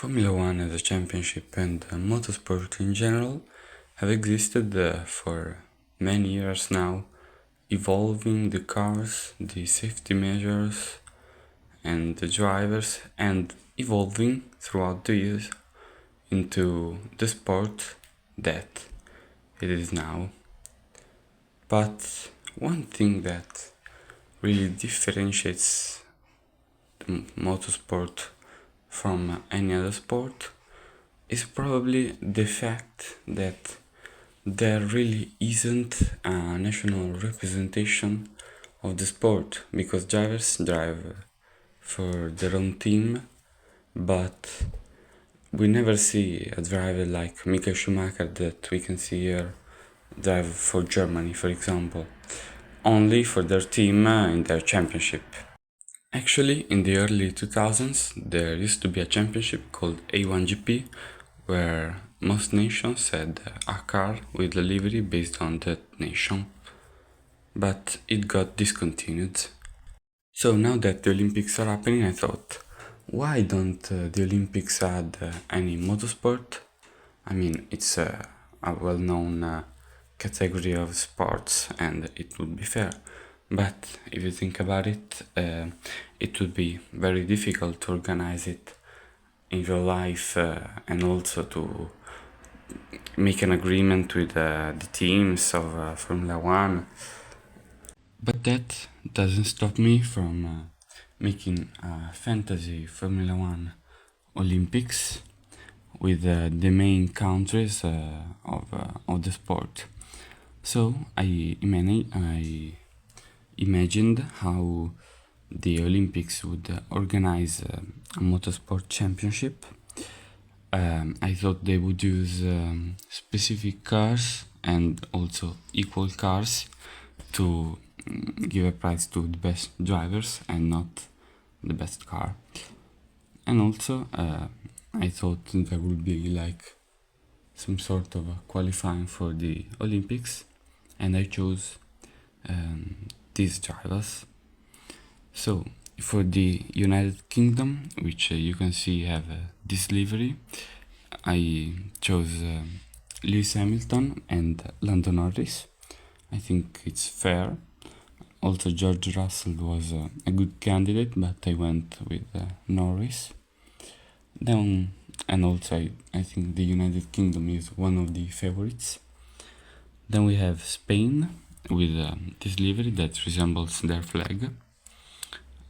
Formula One as a championship and motorsport in general have existed for many years now, evolving the cars, the safety measures, and the drivers, and evolving throughout the years into the sport that it is now. But one thing that really differentiates the motorsport from any other sport is probably the fact that there really isn't a national representation of the sport, because drivers drive for their own team, but we never see a driver like Michael Schumacher that we can see here drive for Germany, for example, only for their team in their championship. Actually, in the early 2000s, there used to be a championship called A1GP, where most nations had a car with a livery based on that nation, but it got discontinued. So now that the Olympics are happening, I thought, why don't the Olympics add any motorsport? I mean, it's a well-known category of sports and it would be fair. But if you think about it, it would be very difficult to organize it in real life and also to make an agreement with the teams of Formula One. But that doesn't stop me from making a fantasy Formula One Olympics with the main countries of the sport. So I imagined how the Olympics would organize a motorsport championship. I thought they would use specific cars and also equal cars to give a prize to the best drivers and not the best car. And also, I thought there would be like some sort of a qualifying for the Olympics, and I chose these drivers. So for the United Kingdom, which you can see have this livery, I chose Lewis Hamilton and Lando Norris. I think it's fair. Also, George Russell was a good candidate, but I went with Norris. Then, and also, I think the United Kingdom is one of the favorites. Then we have Spain with this livery that resembles their flag.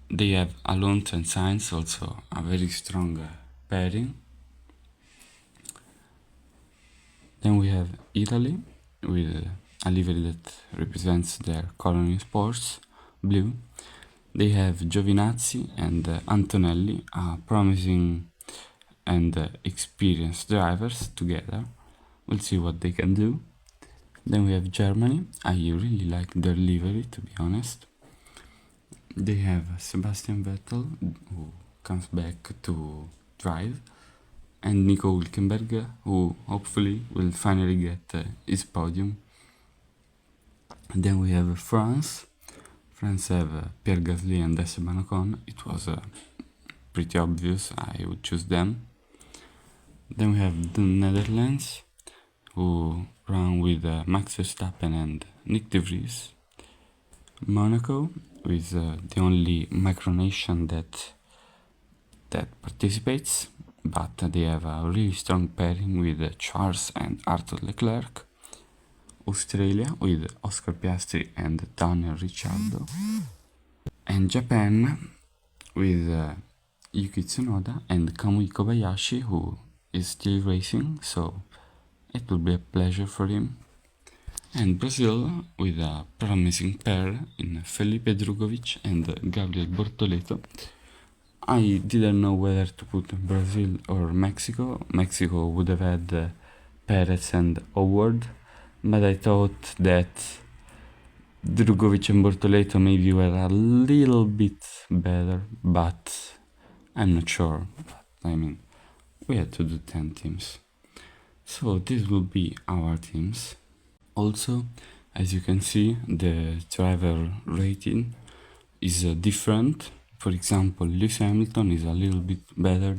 They have Alonso and Sainz, also a very strong pairing. Then we have Italy with a livery that represents their colony sports, blue. They have Giovinazzi and Antonelli, promising and experienced drivers together. We'll see what they can do. Then we have Germany. I really like their livery, to be honest. They have Sebastian Vettel, who comes back to drive, and Nico Hülkenberg, who hopefully will finally get his podium. Then we have France. France have Pierre Gasly and Esteban Ocon. It was pretty obvious I would choose them. Then we have the Netherlands, who run with Max Verstappen and Nick de Vries. Monaco, with the only micronation that participates, but they have a really strong pairing with Charles and Arthur Leclerc. Australia with Oscar Piastri and Daniel Ricciardo. And Japan with Yuki Tsunoda and Kamui Kobayashi, who is still racing, so it will be a pleasure for him. And Brazil with a promising pair in Felipe Drugovich and Gabriel Bortoleto. I didn't know whether to put Brazil or Mexico. Mexico would have had Perez and Howard, but I thought that Drugovich and Bortoleto maybe were a little bit better, but I'm not sure. But I mean, we had to do 10 teams. So this will be our teams. Also, as you can see, the driver rating is different. For example, Lewis Hamilton is a little bit better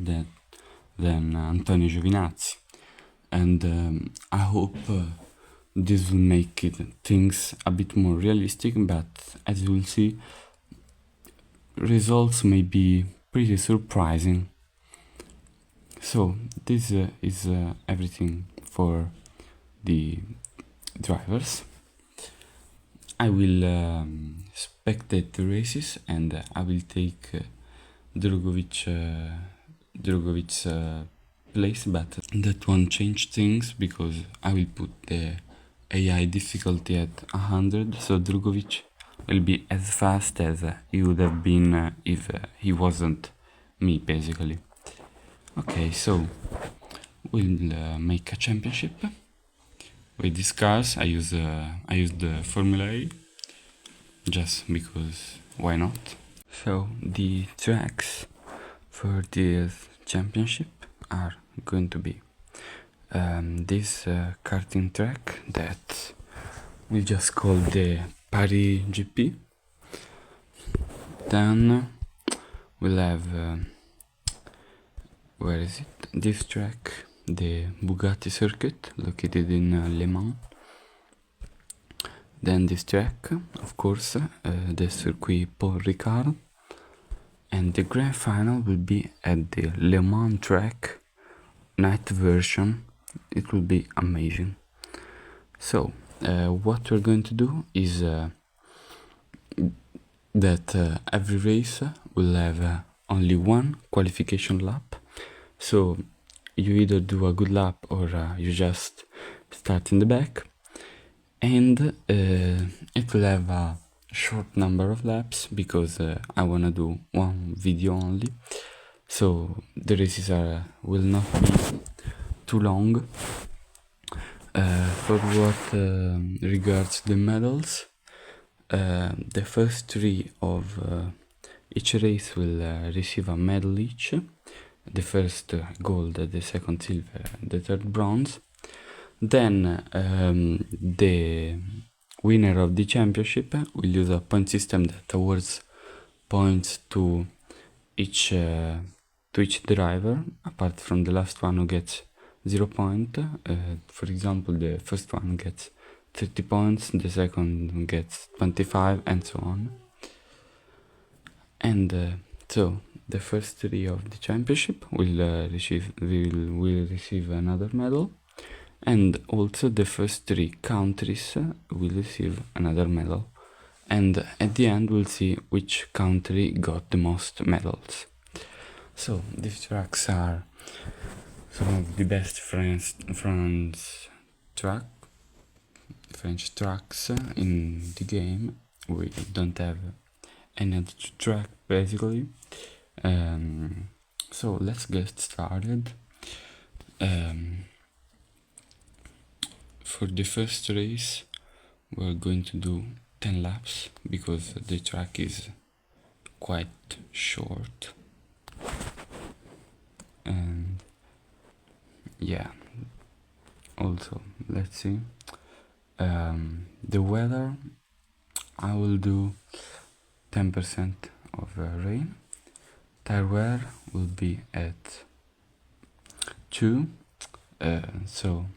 than Antonio Giovinazzi, and I hope this will make things a bit more realistic, but as you will see, results may be pretty surprising. So this is everything for the drivers. I will spectate the races, and I will take Drogovic's place, but that won't change things because I will put the AI difficulty at 100, so Drogovic will be as fast as he would have been if he wasn't me, basically. Okay, so we'll make a championship with these cars. I use the Formula E just because why not? So the tracks for this championship are going to be this karting track that we just call the Paris GP. Then we'll have where is it? This track, the Bugatti circuit, located in Le Mans. Then this track, of course, the Circuit Paul Ricard. And the grand final will be at the Le Mans track, night version. It will be amazing. So, what we're going to do is that every race will have only one qualification lap. So you either do a good lap or you just start in the back, and it will have a short number of laps because I wanna do one video only, so the races will not be too long. For what regards the medals, the first three of each race will receive a medal each. The first gold, the second silver, the third bronze. Then the winner of the championship will use a point system that awards points to each driver, apart from the last one who gets 0 point. For example, the first one gets 30 points, the second gets 25, and so on. And so the first three of the championship will receive another medal, and also the first three countries will receive another medal, and at the end we'll see which country got the most medals. So these tracks are some of the best French tracks in the game. We don't have any other track basically. So let's get started. For the first race we're going to do 10 laps because the track is quite short, and yeah, also let's see, the weather, I will do 10% of rain. Tire wear will be at 2, so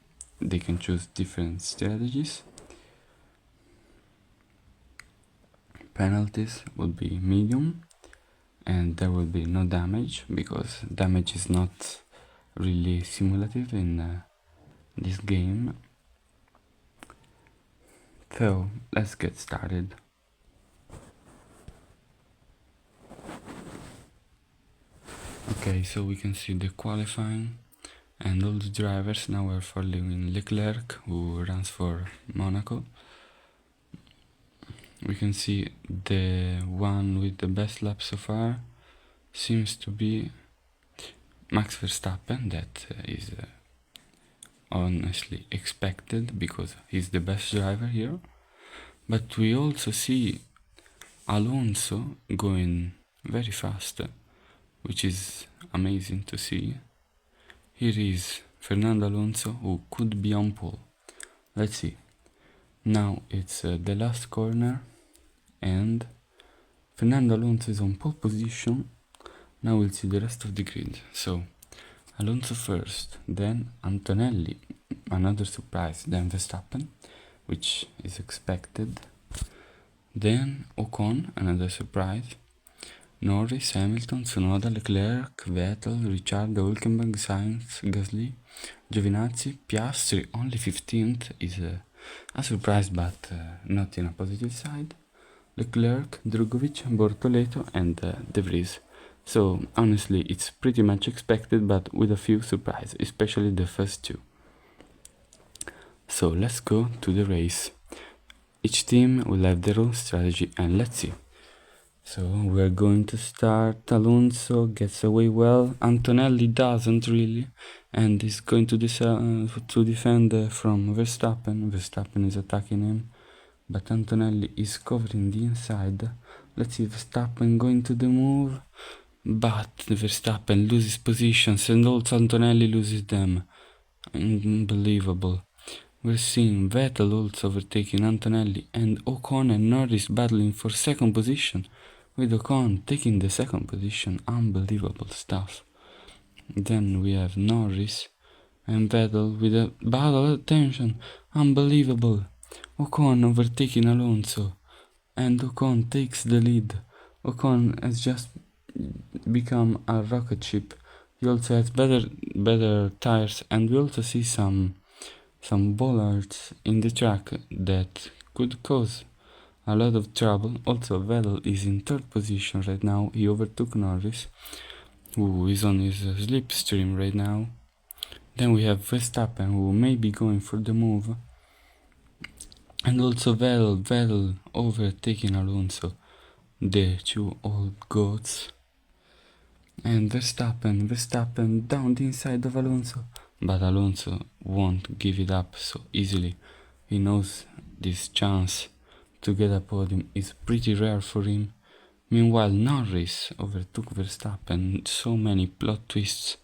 they can choose different strategies. Penalties will be medium, and there will be no damage because damage is not really simulative in this game. So let's get started. Okay, so we can see the qualifying and all the drivers. Now we're following Leclerc, who runs for Monaco. We can see the one with the best lap so far seems to be Max Verstappen. That is honestly expected because he's the best driver here. But we also see Alonso going very fast, which is amazing to see. Here is Fernando Alonso, who could be on pole. Let's see. Now it's the last corner, and Fernando Alonso is on pole position. Now we'll see the rest of the grid. So Alonso first, then Antonelli, another surprise, then Verstappen, which is expected, then Ocon, another surprise, Norris, Hamilton, Tsunoda, Leclerc, Vettel, Ricciardo, Hülkenberg, Sainz, Gasly, Giovinazzi, Piastri, only 15th is a surprise, but not in a positive side. Leclerc, Drugovic, Bortoleto, and De Vries. So honestly, it's pretty much expected, but with a few surprises, especially the first two. So let's go to the race. Each team will have their own strategy, and let's see. So we're going to start. Alonso gets away well. Antonelli doesn't really, and is going to defend from Verstappen. Verstappen is attacking him, but Antonelli is covering the inside. Let's see, Verstappen going to the move, but Verstappen loses positions, and also Antonelli loses them. Unbelievable. We're seeing Vettel also overtaking Antonelli, and Ocon and Norris battling for second position, with Ocon taking the second position. Unbelievable stuff. Then we have Norris and Vettel with a battle. Attention, unbelievable. Ocon overtaking Alonso, and Ocon takes the lead. Ocon has just become a rocket ship. He also has better tires, and we also see some bollards in the track that could cause a lot of trouble. Also, Vettel is in third position right now. He overtook Norris, who is on his slipstream right now. Then we have Verstappen, who may be going for the move, and also Vettel overtaking Alonso, the two old goats. And Verstappen down the inside of Alonso, but Alonso won't give it up so easily. He knows this chance to get a podium is pretty rare for him. Meanwhile, Norris overtook Verstappen. So many plot twists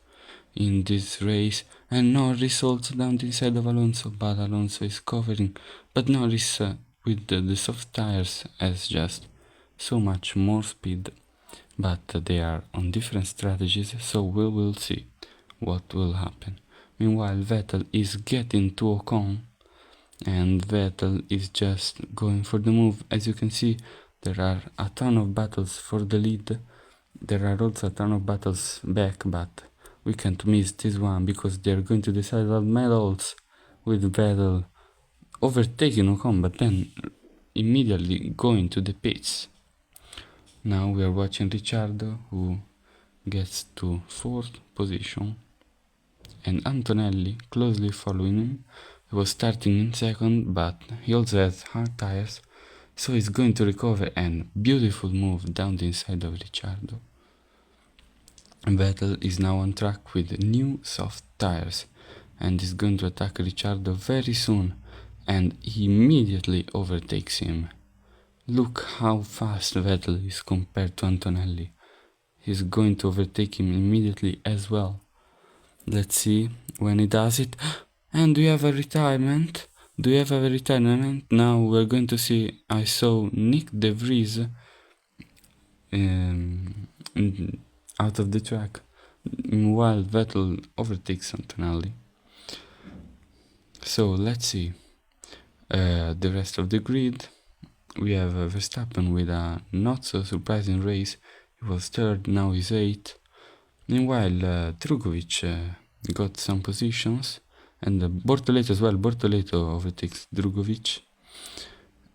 in this race, and Norris also down the inside of Alonso, but Alonso is covering. But Norris with the soft tires has just so much more speed, but they are on different strategies, so we will see what will happen. Meanwhile, Vettel is getting to Ocon, and Vettel is just going for the move. As you can see, there are a ton of battles for the lead. There are also a ton of battles back, but we can't miss this one because they're going to decide on medals, with Vettel overtaking Ocon, but then immediately going to the pits. Now we are watching Ricciardo, who gets to fourth position, and Antonelli closely following him. He was starting in second, but he also has hard tires, so he's going to recover, and beautiful move down the inside of Ricciardo. Vettel is now on track with new soft tires, and is going to attack Ricciardo very soon, and he immediately overtakes him. Look how fast Vettel is compared to Antonelli. He's going to overtake him immediately as well. Let's see when he does it. And we have a retirement. Do we have a retirement? Now we're going to see. I saw Nick De Vries out of the track, while Vettel overtakes Antonelli. So let's see the rest of the grid. We have Verstappen with a not so surprising race. He was third, now he's 8th. Meanwhile, Drugovic got some positions, and Bortoleto as well. Bortoleto overtakes Drugovic.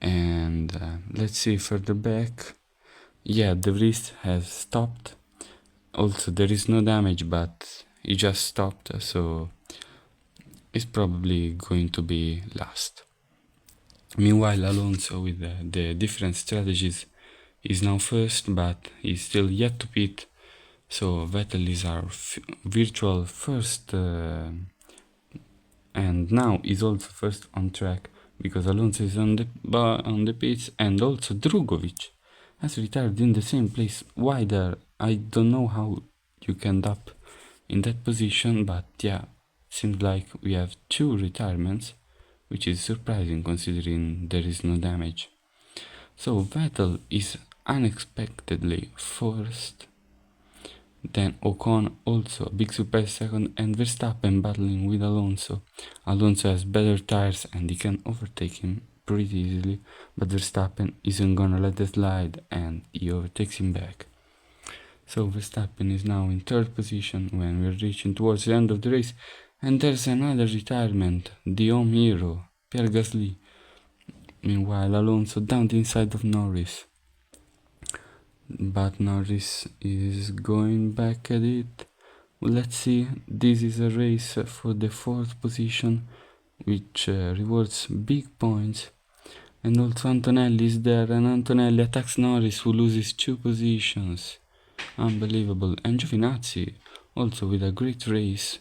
And let's see further back. Yeah, De Vries has stopped. Also, there is no damage, but he just stopped, so he's probably going to be last. Meanwhile, Alonso, with the different strategies, is now first, but he's still yet to pit. So Vettel is our virtual first, and now is also first on track, because Alonso is on the pits, and also Drugovic has retired in the same place. Why there? I don't know how you can end up in that position, but yeah, seems like we have 2 retirements, which is surprising considering there is no damage. So Vettel is unexpectedly first, Then Ocon also a big surprise second, and Verstappen battling with Alonso. Alonso has better tires and he can overtake him pretty easily, but Verstappen isn't gonna let it slide and he overtakes him back. So Verstappen is now in third position when we're reaching towards the end of the race, and there's another retirement, the home hero, Pierre Gasly. Meanwhile, Alonso down the inside of Norris. But Norris is going back at it. Let's see, this is a race for the fourth position, which rewards big points. And also Antonelli is there, and Antonelli attacks Norris, who loses 2 positions. Unbelievable. And Giovinazzi also with a great race.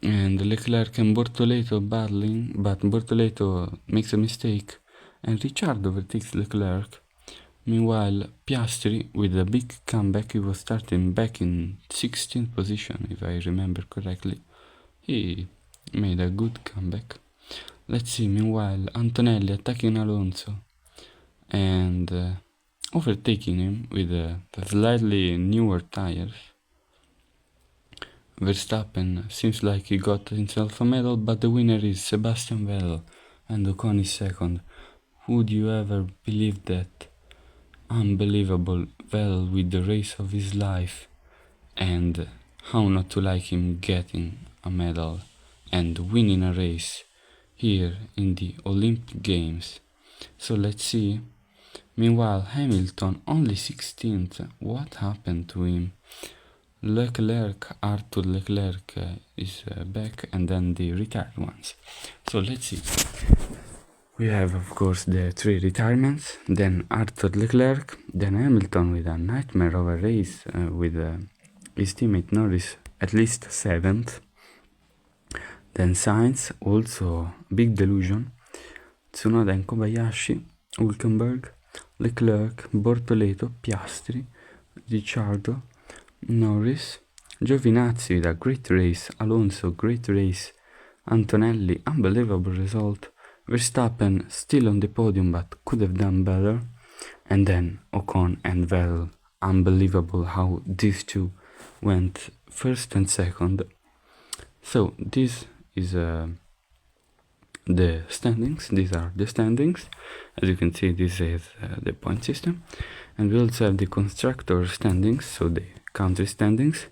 And Leclerc and Bortoleto battling, but Bortoleto makes a mistake and Ricciardo overtakes Leclerc. Meanwhile, Piastri, with a big comeback, he was starting back in 16th position, if I remember correctly. He made a good comeback. Let's see, meanwhile, Antonelli attacking Alonso and overtaking him with the slightly newer tires. Verstappen seems like he got himself a medal, but the winner is Sebastian Vettel and Ocon is second. Would you ever believe that? Unbelievable. Vettel with the race of his life, and how not to like him getting a medal and winning a race here in the Olympic Games. So let's see. Meanwhile, Hamilton only 16th. What happened to him? Arthur Leclerc is back, and then the retired ones. So let's see. We have, of course, the 3 retirements, then Arthur Leclerc, then Hamilton with a nightmare of a race with his teammate Norris at least 7th, then Sainz, also big delusion, Tsunoda and Kobayashi, Hülkenberg, Leclerc, Bortoleto, Piastri, Ricciardo, Norris, Giovinazzi with a great race, Alonso great race, Antonelli unbelievable result, Verstappen still on the podium but could have done better, and then Ocon and Vettel. Unbelievable how these two went first and second. So this is the standings. These are the standings. As you can see, this is the point system, and we also have the constructor standings, so the country standings,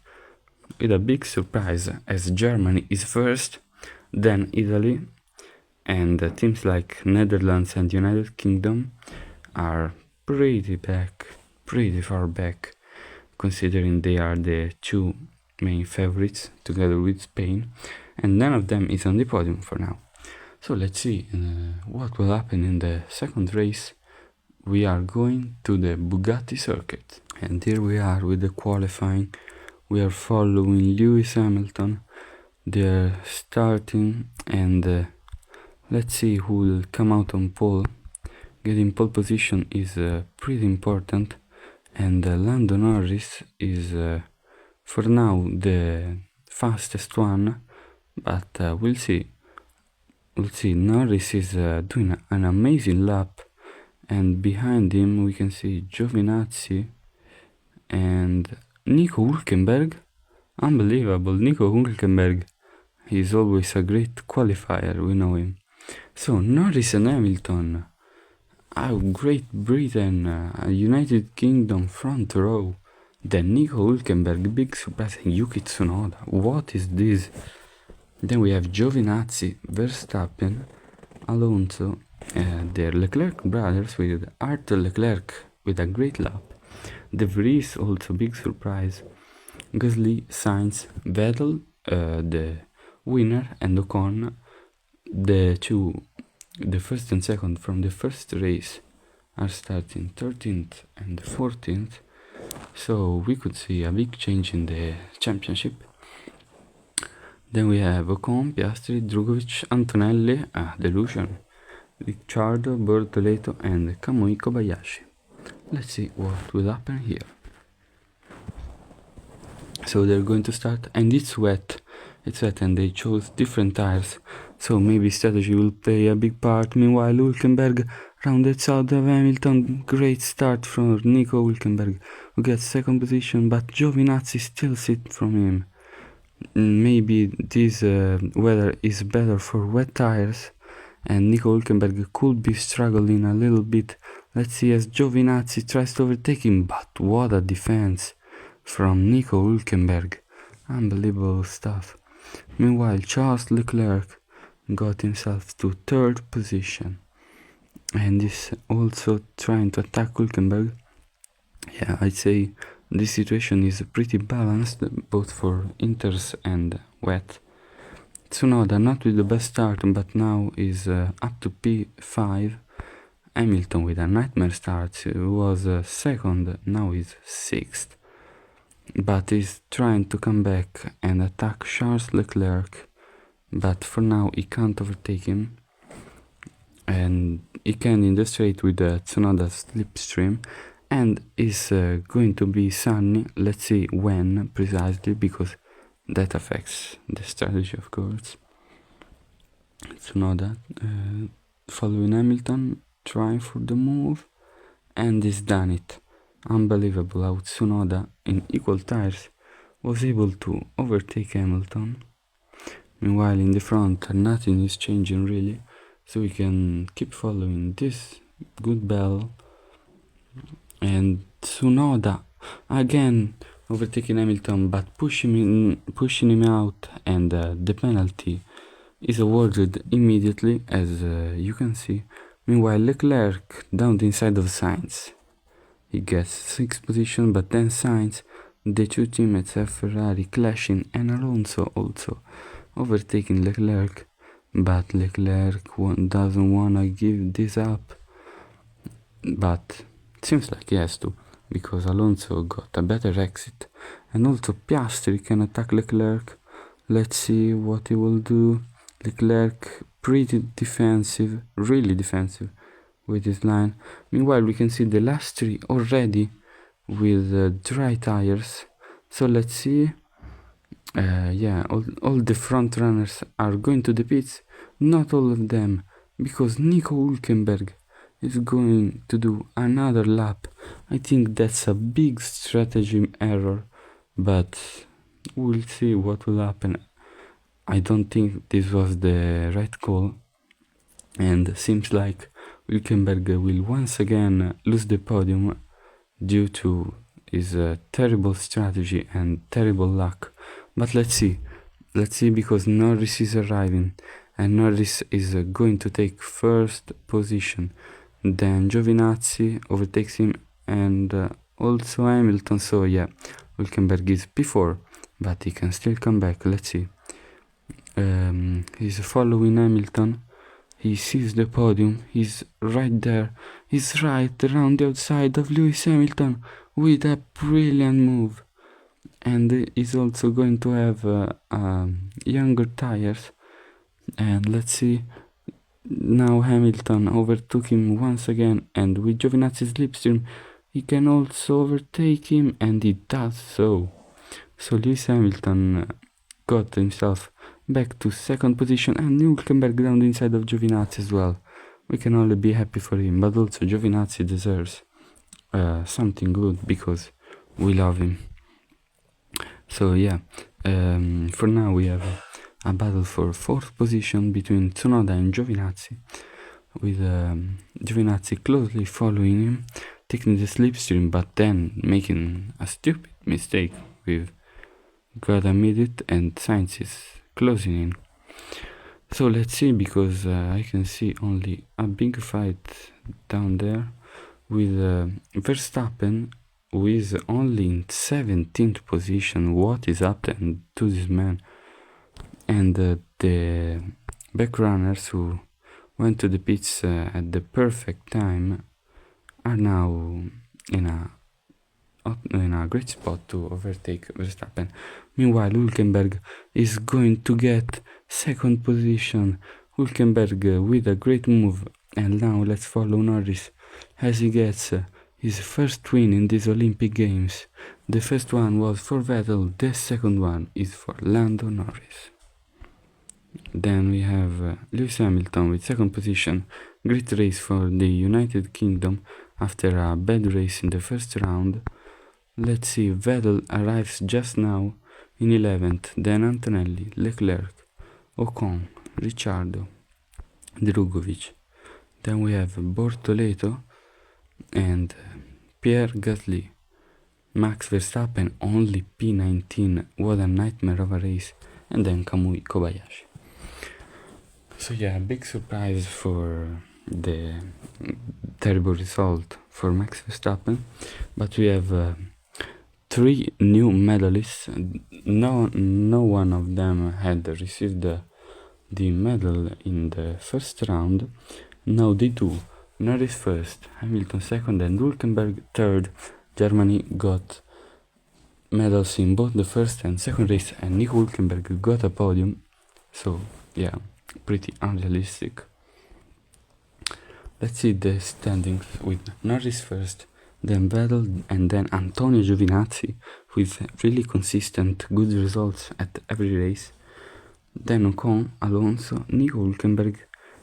with a big surprise as Germany is first, then Italy, and teams like Netherlands and United Kingdom are pretty far back, considering they are the 2 main favorites together with Spain, and none of them is on the podium for now. So let's see what will happen in the second race. We are going to the Bugatti circuit, and here we are with the qualifying. We are following Lewis Hamilton. They're starting, and let's see who will come out on pole. Getting pole position is pretty important, and Lando Norris is for now the fastest one, but we'll see. Norris is doing an amazing lap, and behind him we can see Giovinazzi and Nico Hülkenberg. Unbelievable, Nico Hülkenberg. He's always a great qualifier, we know him. So Norris and Hamilton, Great Britain, United Kingdom front row. Then Nico Hülkenberg, big surprise, and Yuki Tsunoda. What is this? Then we have Giovinazzi, Verstappen, Alonso, the Leclerc brothers with Arthur Leclerc with a great lap. De Vries also big surprise. Gasly, Sainz, Vettel, the winner, and Ocon, the first and second from the first race, are starting 13th and 14th. So we could see a big change in the championship. Then we have Ocon, Piastri, Drugovich, Antonelli, Delusion, Ricciardo, Bortoleto, and Kamui Kobayashi. Let's see what will happen here. So they're going to start, and it's wet, and they chose different tires, so maybe strategy will play a big part. Meanwhile, Hülkenberg rounded out of Hamilton. Great start from Nico Hülkenberg, who gets second position, but Giovinazzi still sits from him. Maybe this weather is better for wet tires, and Nico Hülkenberg could be struggling a little bit. Let's see as Giovinazzi tries to overtake him, but what a defense from Nico Hülkenberg. Unbelievable stuff. Meanwhile, Charles Leclerc got himself to third position and is also trying to attack Hülkenberg. Yeah, I'd say this situation is pretty balanced, both for Inters and wet. Tsunoda not with the best start, but now is up to P5. Hamilton with a nightmare start, was second, now is sixth. But is trying to come back and attack Charles Leclerc, but for now he can't overtake him. And he can in the straight with Tsunoda's slipstream, and is going to be sunny. Let's see when precisely, because that affects the strategy, of course. Tsunoda following Hamilton, trying for the move, and he's done it. Unbelievable how Tsunoda in equal tires was able to overtake Hamilton. Meanwhile in the front nothing is changing really, so we can keep following this good bell. And Tsunoda again overtaking Hamilton, but pushing him out, and the penalty is awarded immediately, as you can see. Meanwhile Leclerc down the inside of Sainz. He gets 6th position, but then Sainz, the two teammates have Ferrari clashing, and Alonso also overtaking Leclerc, but Leclerc doesn't wanna give this up. But it seems like he has to, because Alonso got a better exit, and also Piastri can attack Leclerc. Let's see what he will do. Leclerc pretty defensive, really defensive with his line. Meanwhile we can see the last three already with dry tires, so let's see. Yeah, all the front runners are going to the pits, not all of them, because Nico Hülkenberg is going to do another lap. I think that's a big strategy error, but we'll see what will happen. I don't think this was the right call, and seems like Hülkenberg will once again lose the podium due to his terrible strategy and terrible luck. But let's see, because Norris is arriving, and Norris is going to take first position. Then Giovinazzi overtakes him, and also Hamilton. So yeah, Hülkenberg is P4, but he can still come back. Let's see. He's following Hamilton. He sees the podium. He's right there. He's right around the outside of Lewis Hamilton with a brilliant move. And he's also going to have younger tires. And let's see. Now Hamilton overtook him once again, and with Giovinazzi's slipstream he can also overtake him, and he does so. So Lewis Hamilton got himself back to second position, and Hülkenberg down the inside of Giovinazzi as well. We can only be happy for him, but also Giovinazzi deserves something good, because we love him. So yeah, for now we have a battle for fourth position between Tsunoda and Giovinazzi, with Giovinazzi closely following him, taking the slipstream, but then making a stupid mistake with gotta admit it, and Sainz is closing in. So let's see, because I can see only a big fight down there with Verstappen, who is only in 17th position. What is happening to this man? And the back runners who went to the pits at the perfect time are now in a great spot to overtake Verstappen. Meanwhile, Hülkenberg is going to get second position. Hülkenberg with a great move, and now let's follow Norris as he gets his first win in these Olympic Games. The first one was for Vettel, the second one is for Lando Norris. Then we have Lewis Hamilton with second position, Great race for the United Kingdom after a bad race in the first round. Let's see, Vettel arrives just now in 11th, then Antonelli, Leclerc, Ocon, Ricciardo, Drugovic. Then we have Bortoleto and Pierre Gasly. Max Verstappen only P19, what a nightmare of a race, and then Kamui Kobayashi. So yeah, big surprise for the terrible result for Max Verstappen, but we have 3 new medalists. No one of them had received the medal in the first round. Now they do. Norris first, Hamilton second, and Hülkenberg third. Germany got medals in both the first and second race, and Nico Hülkenberg got a podium. So yeah, pretty unrealistic. Let's see the standings with Norris first, then Vettel, and then Antonio Giovinazzi with really consistent good results at every race. Then Ocon, Alonso, Nico Hülkenberg,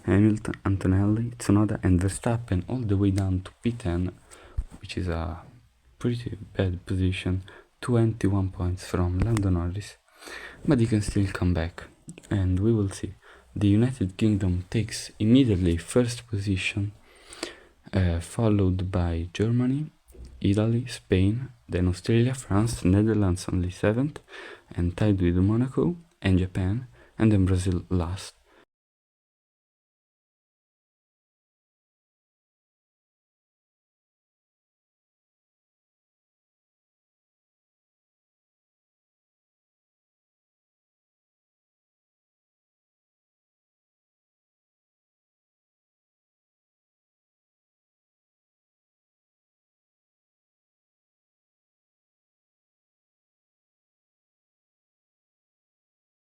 Hamilton, Antonelli, Tsunoda and Verstappen all the way down to P10, which is a pretty bad position. 21 points from Lando Norris, but he can still come back, and we will see. The United Kingdom takes immediately first position, followed by Germany, Italy, Spain, then Australia, France, Netherlands only 7th, and tied with Monaco and Japan, and then Brazil last.